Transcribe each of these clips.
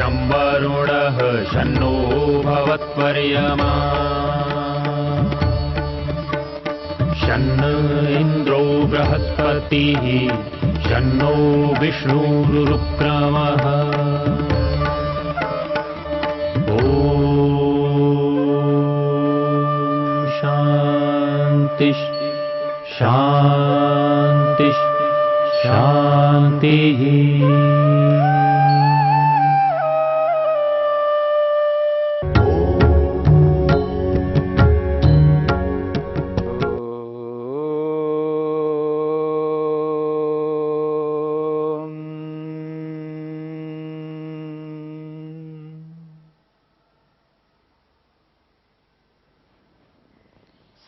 शं वरुणः शन्नो भवत्वर्यमा शन्न इन्द्रो बृहस्पतिः शन्नो विष्णुरुक्रमः ॐ शान्ति शान्ति शान्तिः।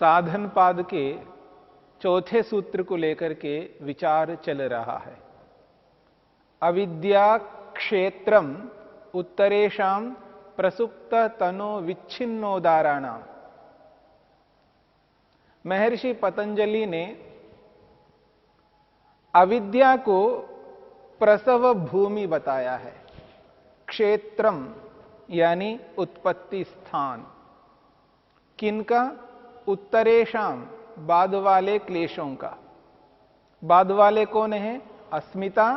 साधन पाद के चौथे सूत्र को लेकर के विचार चल रहा है। अविद्या क्षेत्रम उत्तरेषाम प्रसुप्त तनो विच्छिन्नोदाराणाम। महर्षि पतंजलि ने अविद्या को प्रसव भूमि बताया है। क्षेत्रम यानी उत्पत्ति स्थान। किनका? उत्तरेशम बाद वाले क्लेशों का। बाद वाले कौन है? अस्मिता,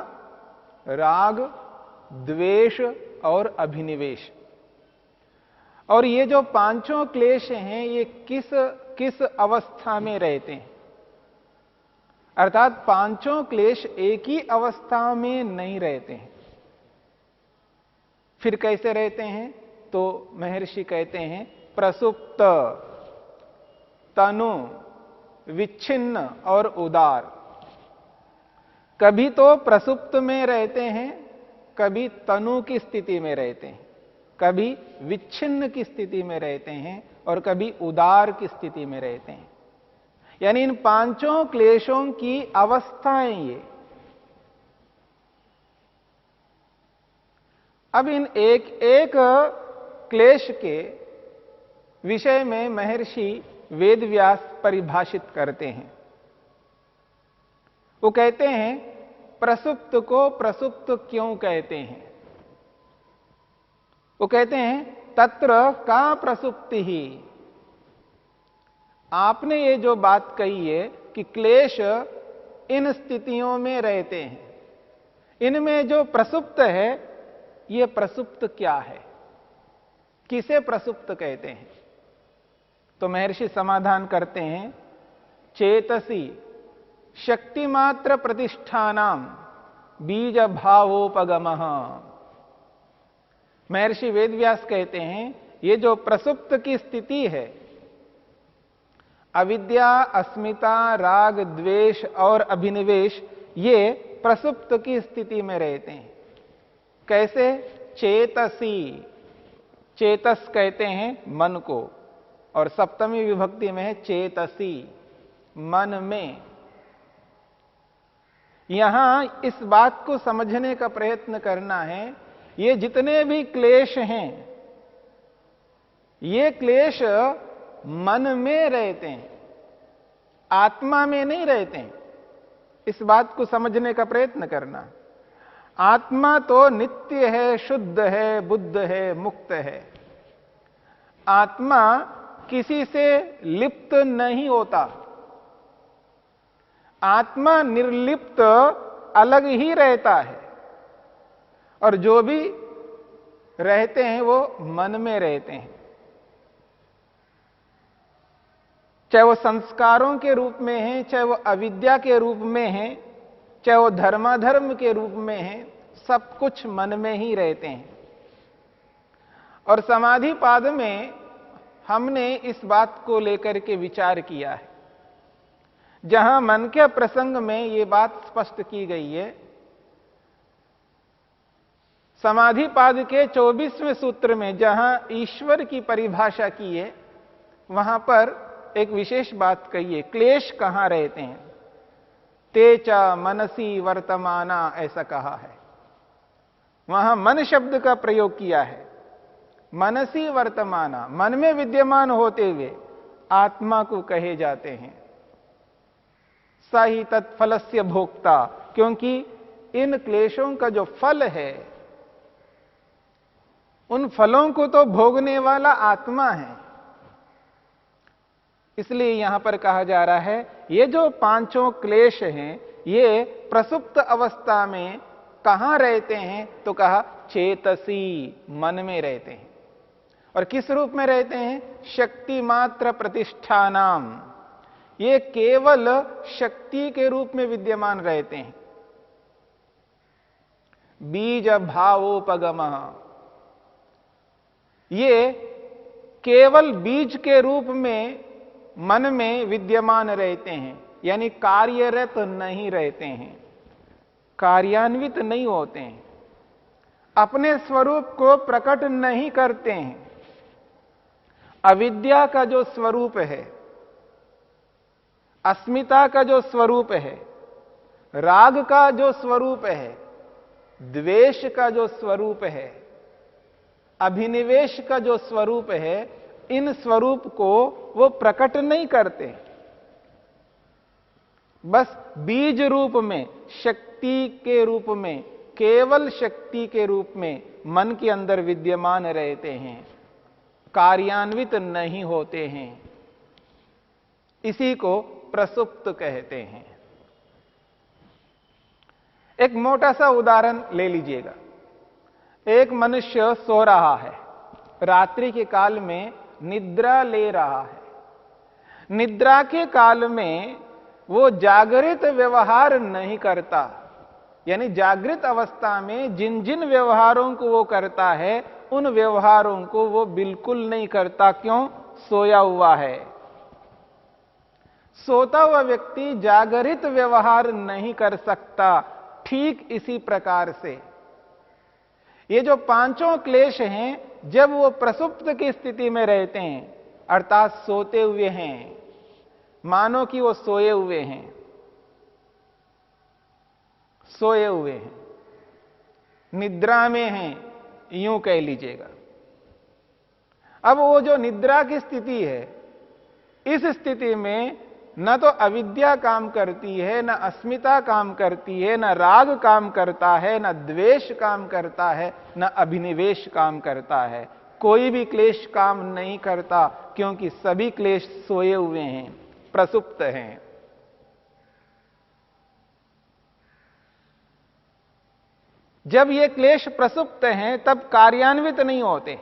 राग, द्वेष और अभिनिवेश। और ये जो पांचों क्लेश हैं ये किस किस अवस्था में रहते हैं? अर्थात पांचों क्लेश एक ही अवस्था में नहीं रहते हैं। फिर कैसे रहते हैं? तो महर्षि कहते हैं प्रसुप्त, तनु, विच्छिन्न और उदार। कभी तो प्रसुप्त में रहते हैं, कभी तनु की स्थिति में रहते हैं, कभी विच्छिन्न की स्थिति में रहते हैं और कभी उदार की स्थिति में रहते हैं। यानी इन पांचों क्लेशों की अवस्थाएं ये। अब इन एक एक क्लेश के विषय में महर्षि वेदव्यास परिभाषित करते हैं। वो कहते हैं प्रसुप्त को प्रसुप्त क्यों कहते हैं? वो कहते हैं तत्र का प्रसुप्ति ही। आपने ये जो बात कही है कि क्लेश इन स्थितियों में रहते हैं, इनमें जो प्रसुप्त है ये प्रसुप्त क्या है? किसे प्रसुप्त कहते हैं? तो महर्षि समाधान करते हैं चेतसी शक्तिमात्र प्रतिष्ठानाम बीज भावोपगमः। महर्षि वेदव्यास कहते हैं ये जो प्रसुप्त की स्थिति है, अविद्या, अस्मिता, राग, द्वेष और अभिनिवेश, ये प्रसुप्त की स्थिति में रहते हैं। कैसे? चेतसी। चेतस कहते हैं मन को, और सप्तमी विभक्ति में है चेतसी, मन में। यहां इस बात को समझने का प्रयत्न करना है, ये जितने भी क्लेश हैं ये क्लेश मन में रहते हैं, आत्मा में नहीं रहते हैं। इस बात को समझने का प्रयत्न करना। आत्मा तो नित्य है, शुद्ध है, बुद्ध है, मुक्त है। आत्मा किसी से लिप्त नहीं होता। आत्मा निर्लिप्त अलग ही रहता है, और जो भी रहते हैं वो मन में रहते हैं। चाहे वो संस्कारों के रूप में है, चाहे वो अविद्या के रूप में है, चाहे वो धर्माधर्म के रूप में है, सब कुछ मन में ही रहते हैं। और समाधि पाद में हमने इस बात को लेकर के विचार किया है, जहां मन के प्रसंग में यह बात स्पष्ट की गई है। समाधि पाद के 24वें सूत्र में जहां ईश्वर की परिभाषा की है, वहां पर एक विशेष बात कही है। क्लेश कहां रहते हैं? तेचा मनसी वर्तमाना, ऐसा कहा है। वहां मन शब्द का प्रयोग किया है। मनसी वर्तमाना, मन में विद्यमान होते हुए आत्मा को कहे जाते हैं। स ही तत्फलस्य भोक्ता, क्योंकि इन क्लेशों का जो फल है उन फलों को तो भोगने वाला आत्मा है। इसलिए यहां पर कहा जा रहा है ये जो पांचों क्लेश हैं ये प्रसुप्त अवस्था में कहां रहते हैं, तो कहा चेतसी, मन में रहते हैं। और किस रूप में रहते हैं? शक्ति मात्र प्रतिष्ठानाम, ये केवल शक्ति के रूप में विद्यमान रहते हैं। बीज भावोपगम, ये केवल बीज के रूप में मन में विद्यमान रहते हैं, यानी कार्यरत नहीं रहते हैं, कार्यान्वित नहीं होते हैं, अपने स्वरूप को प्रकट नहीं करते हैं। अविद्या का जो स्वरूप है, अस्मिता का जो स्वरूप है, राग का जो स्वरूप है, द्वेष का जो स्वरूप है, अभिनिवेश का जो स्वरूप है, इन स्वरूप को वो प्रकट नहीं करते। बस बीज रूप में, शक्ति के रूप में, केवल शक्ति के रूप में मन के अंदर विद्यमान रहते हैं, कार्यान्वित नहीं होते हैं। इसी को प्रसुप्त कहते हैं। एक मोटा सा उदाहरण ले लीजिएगा। एक मनुष्य सो रहा है, रात्रि के काल में निद्रा ले रहा है। निद्रा के काल में वो जागृत व्यवहार नहीं करता, यानी जागृत अवस्था में जिन जिन व्यवहारों को वो करता है उन व्यवहारों को वो बिल्कुल नहीं करता। क्यों? सोया हुआ है। सोता हुआ व्यक्ति जागृत व्यवहार नहीं कर सकता। ठीक इसी प्रकार से ये जो पांचों क्लेश हैं, जब वो प्रसुप्त की स्थिति में रहते हैं, अर्थात सोते हुए हैं, मानो कि वो सोए हुए हैं, सोए हुए हैं, निद्रा में हैं, यूं कह लीजिएगा। अब वो जो निद्रा की स्थिति है, इस स्थिति में न तो अविद्या काम करती है, न अस्मिता काम करती है, न राग काम करता है, न द्वेष काम करता है, न अभिनिवेश काम करता है। कोई भी क्लेश काम नहीं करता, क्योंकि सभी क्लेश सोए हुए हैं, प्रसुप्त हैं। जब ये क्लेश प्रसुप्त हैं तब कार्यान्वित नहीं होते।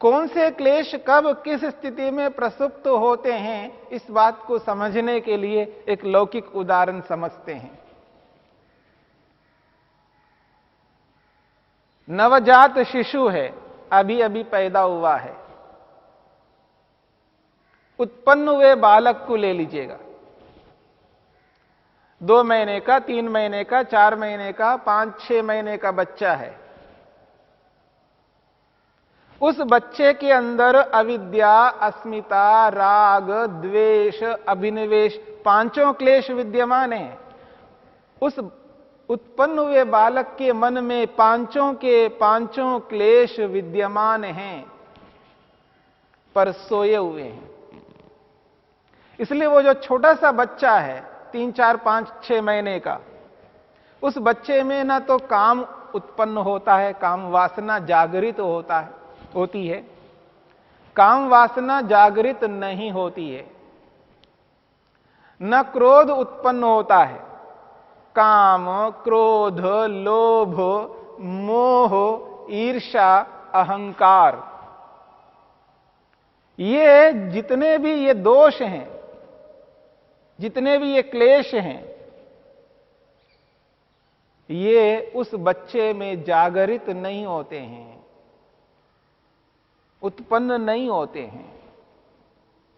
कौन से क्लेश कब किस स्थिति में प्रसुप्त होते हैं, इस बात को समझने के लिए एक लौकिक उदाहरण समझते हैं। नवजात शिशु है, अभी अभी पैदा हुआ है। उत्पन्न हुए बालक को ले लीजिएगा। 2 महीने का, 3 महीने का, 4 महीने का, 5-6 महीने का बच्चा है। उस बच्चे के अंदर अविद्या, अस्मिता, राग, द्वेष, अभिनिवेश, पांचों क्लेश विद्यमान हैं। उस उत्पन्न हुए बालक के मन में पांचों के पांचों क्लेश विद्यमान हैं, पर सोए हुए हैं। इसलिए वो जो छोटा सा बच्चा है, 3, 4, 5, 6 महीने का, उस बच्चे में ना तो काम उत्पन्न होता है, काम वासना जागृत होती है, काम वासना जागृत नहीं होती है। न क्रोध उत्पन्न होता है। काम, क्रोध, लोभ, मोह, ईर्ष्या, अहंकार, ये जितने भी ये दोष हैं, जितने भी ये क्लेश हैं, ये उस बच्चे में जागृत नहीं होते हैं, उत्पन्न नहीं होते हैं।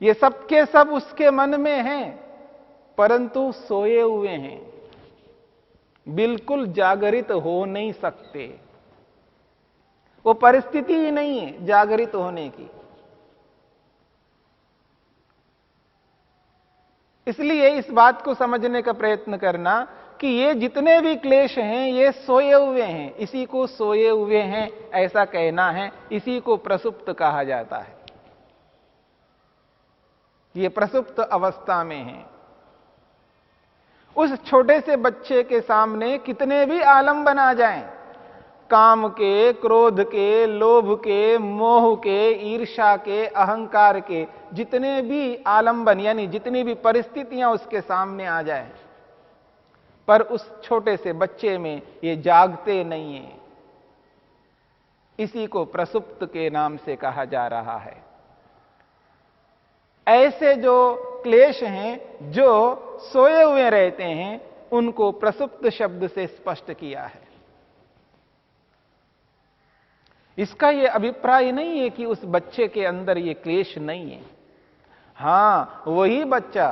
ये सब के सब उसके मन में हैं, परंतु सोए हुए हैं, बिल्कुल जागृत हो नहीं सकते। वो परिस्थिति ही नहीं है जागृत होने की। इसलिए इस बात को समझने का प्रयत्न करना कि ये जितने भी क्लेश हैं ये सोए हुए हैं, इसी को सोए हुए हैं ऐसा कहना है, इसी को प्रसुप्त कहा जाता है। ये प्रसुप्त अवस्था में है। उस छोटे से बच्चे के सामने कितने भी आलम्बन आ जाएं, काम के, क्रोध के, लोभ के, मोह के, ईर्ष्या के, अहंकार के जितने भी आलंबन यानी जितनी भी परिस्थितियां उसके सामने आ जाए, पर उस छोटे से बच्चे में ये जागते नहीं है। इसी को प्रसुप्त के नाम से कहा जा रहा है। ऐसे जो क्लेश हैं जो सोए हुए रहते हैं, उनको प्रसुप्त शब्द से स्पष्ट किया है। इसका यह अभिप्राय नहीं है कि उस बच्चे के अंदर यह क्लेश नहीं है। हां, वही बच्चा,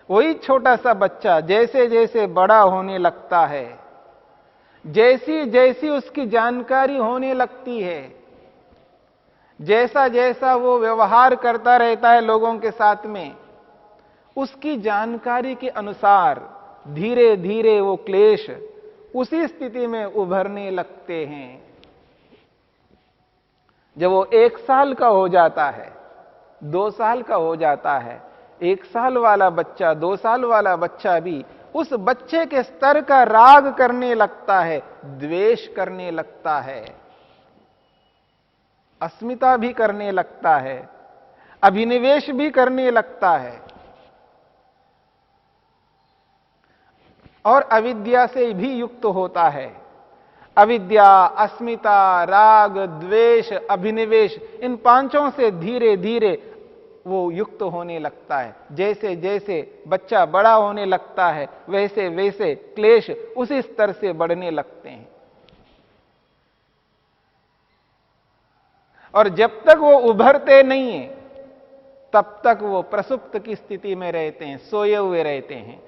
वही छोटा सा बच्चा जैसे जैसे बड़ा होने लगता है, जैसी जैसी उसकी जानकारी होने लगती है, जैसा जैसा वो व्यवहार करता रहता है लोगों के साथ में, उसकी जानकारी के अनुसार धीरे धीरे वो क्लेश उसी स्थिति में उभरने लगते हैं। जब वो 1 साल का हो जाता है, 2 साल का हो जाता है, 1 साल वाला बच्चा, 2 साल वाला बच्चा भी उस बच्चे के स्तर का राग करने लगता है, द्वेष करने लगता है, अस्मिता भी करने लगता है, अभिनिवेश भी करने लगता है, और अविद्या से भी युक्त होता है। अविद्या, अस्मिता, राग, द्वेष, अभिनिवेश, इन पांचों से धीरे धीरे वो युक्त होने लगता है। जैसे जैसे बच्चा बड़ा होने लगता है, वैसे वैसे क्लेश उसी स्तर से बढ़ने लगते हैं। और जब तक वो उभरते नहीं है, तब तक वो प्रसुप्त की स्थिति में रहते हैं, सोए हुए रहते हैं।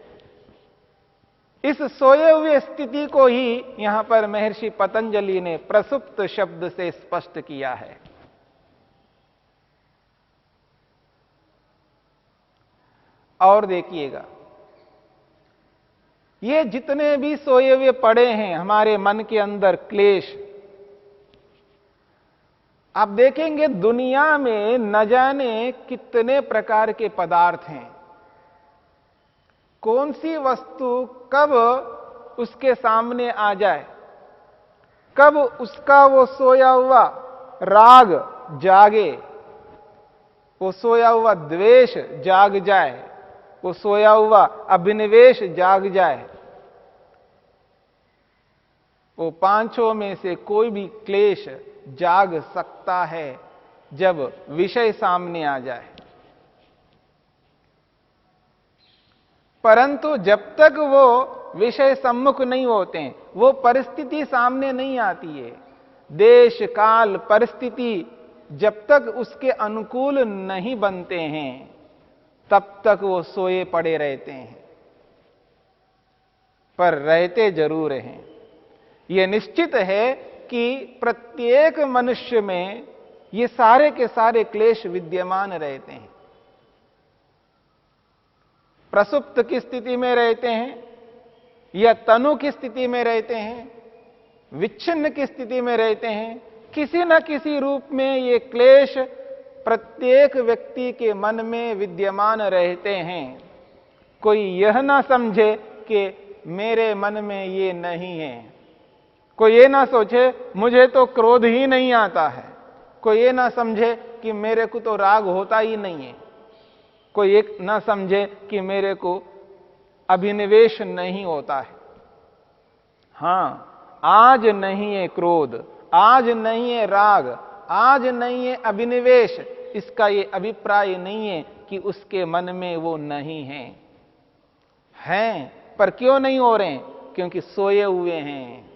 इस सोए हुए स्थिति को ही यहां पर महर्षि पतंजलि ने प्रसुप्त शब्द से स्पष्ट किया है। और देखिएगा, ये जितने भी सोए हुए पड़े हैं हमारे मन के अंदर क्लेश, आप देखेंगे दुनिया में न जाने कितने प्रकार के पदार्थ हैं। कौन सी वस्तु कब उसके सामने आ जाए, कब उसका वो सोया हुआ राग जागे, वो सोया हुआ द्वेष जाग जाए, वो सोया हुआ अभिनिवेश जाग जाए, वो पांचों में से कोई भी क्लेश जाग सकता है जब विषय सामने आ जाए। परंतु जब तक वो विषय सम्मुख नहीं होते हैं, वो परिस्थिति सामने नहीं आती है, देश काल परिस्थिति जब तक उसके अनुकूल नहीं बनते हैं, तब तक वो सोए पड़े रहते हैं। पर रहते जरूर हैं। यह निश्चित है कि प्रत्येक मनुष्य में ये सारे के सारे क्लेश विद्यमान रहते हैं। प्रसुप्त की स्थिति में रहते हैं या तनु की स्थिति में रहते हैं, विच्छिन्न की स्थिति में रहते हैं, किसी न किसी रूप में ये क्लेश प्रत्येक व्यक्ति के मन में विद्यमान रहते हैं। कोई यह ना समझे कि मेरे मन में ये नहीं है, कोई ये ना सोचे मुझे तो क्रोध ही नहीं आता है, कोई ये ना समझे कि मेरे को तो राग होता ही नहीं है, कोई एक ना समझे कि मेरे को अभिनिवेश नहीं होता है। हां, आज नहीं है क्रोध, आज नहीं है राग, आज नहीं है अभिनिवेश, इसका ये अभिप्राय नहीं है कि उसके मन में वो नहीं है। हैं, पर क्यों नहीं हो रहे? क्योंकि सोए हुए हैं।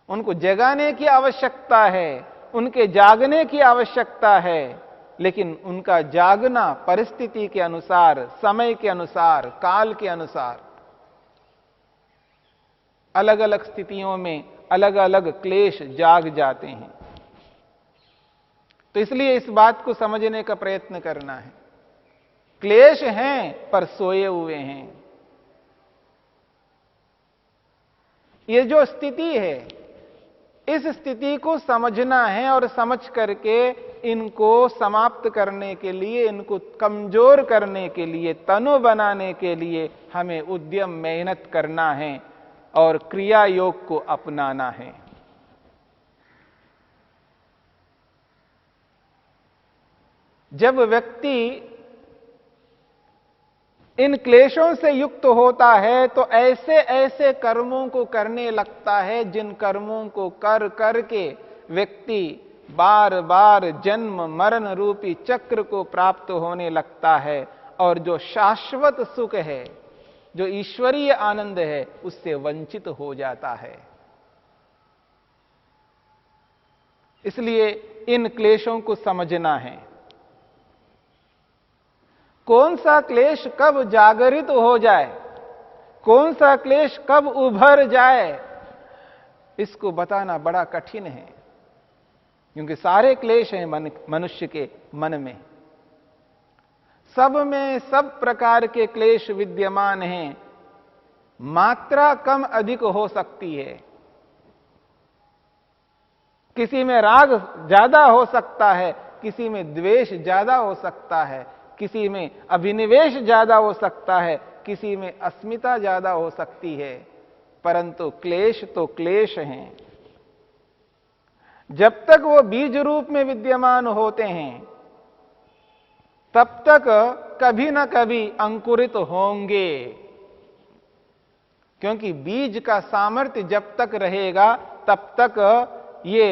उनको जगाने की आवश्यकता है, उनके जागने की आवश्यकता है, लेकिन उनका जागना परिस्थिति के अनुसार, समय के अनुसार, काल के अनुसार, अलग अलग स्थितियों में अलग अलग क्लेश जाग जाते हैं। तो इसलिए इस बात को समझने का प्रयत्न करना है। क्लेश हैं पर सोए हुए हैं। ये जो स्थिति है, इस स्थिति को समझना है और समझ करके इनको समाप्त करने के लिए, इनको कमजोर करने के लिए, तनु बनाने के लिए हमें उद्यम मेहनत करना है। और क्रिया योग को अपनाना है। जब व्यक्ति इन क्लेशों से युक्त होता है तो ऐसे ऐसे कर्मों को करने लगता है जिन कर्मों को कर करके व्यक्ति बार बार जन्म मरण रूपी चक्र को प्राप्त होने लगता है और जो शाश्वत सुख है, जो ईश्वरीय आनंद है, उससे वंचित हो जाता है। इसलिए इन क्लेशों को समझना है। कौन सा क्लेश कब जागरित हो जाए, कौन सा क्लेश कब उभर जाए, इसको बताना बड़ा कठिन है, क्योंकि सारे क्लेश हैं मनुष्य के मन में। सब में सब प्रकार के क्लेश विद्यमान हैं। मात्रा कम अधिक हो सकती है। किसी में राग ज्यादा हो सकता है, किसी में द्वेष ज्यादा हो सकता है, किसी में अभिनिवेश ज्यादा हो सकता है, किसी में अस्मिता ज्यादा हो सकती है, परंतु क्लेश तो क्लेश हैं। जब तक वो बीज रूप में विद्यमान होते हैं तब तक कभी ना कभी अंकुरित होंगे, क्योंकि बीज का सामर्थ्य जब तक रहेगा तब तक ये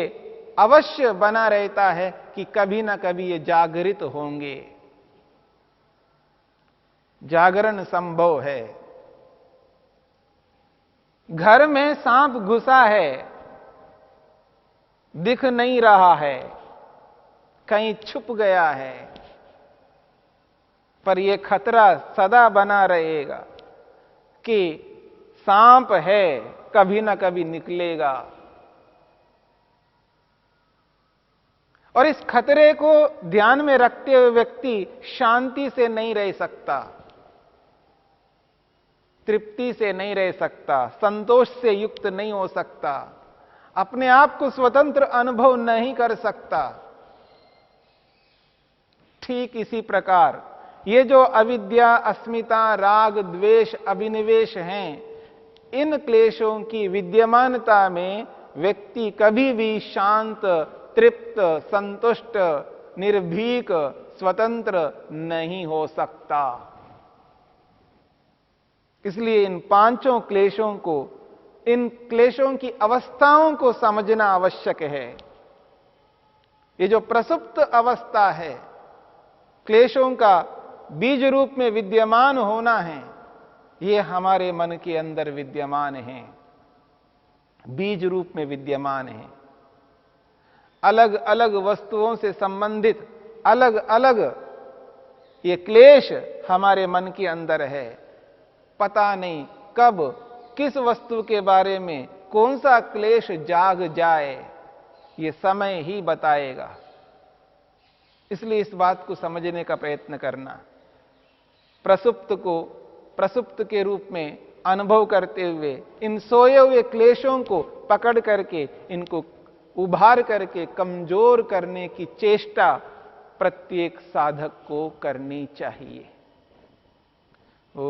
अवश्य बना रहता है कि कभी ना कभी ये जागृत होंगे। जागरण संभव है। घर में सांप घुसा है, दिख नहीं रहा है, कहीं छुप गया है, पर यह खतरा सदा बना रहेगा कि सांप है, कभी ना कभी निकलेगा। और इस खतरे को ध्यान में रखते हुए व्यक्ति शांति से नहीं रह सकता, तृप्ति से नहीं रह सकता, संतोष से युक्त नहीं हो सकता, अपने आप को स्वतंत्र अनुभव नहीं कर सकता। ठीक इसी प्रकार ये जो अविद्या, अस्मिता, राग, द्वेष, अभिनिवेश हैं, इन क्लेशों की विद्यमानता में व्यक्ति कभी भी शांत, तृप्त, संतुष्ट, निर्भीक, स्वतंत्र नहीं हो सकता। इसलिए इन पांचों क्लेशों को, इन क्लेशों की अवस्थाओं को समझना आवश्यक है। ये जो प्रसुप्त अवस्था है, क्लेशों का बीज रूप में विद्यमान होना है, ये हमारे मन के अंदर विद्यमान है, बीज रूप में विद्यमान है। अलग अलग वस्तुओं से संबंधित अलग अलग ये क्लेश हमारे मन के अंदर है। पता नहीं कब किस वस्तु के बारे में कौन सा क्लेश जाग जाए, ये समय ही बताएगा। इसलिए इस बात को समझने का प्रयत्न करना, प्रसुप्त को प्रसुप्त के रूप में अनुभव करते हुए इन सोए हुए क्लेशों को पकड़ करके, इनको उभार करके कमजोर करने की चेष्टा प्रत्येक साधक को करनी चाहिए। ओ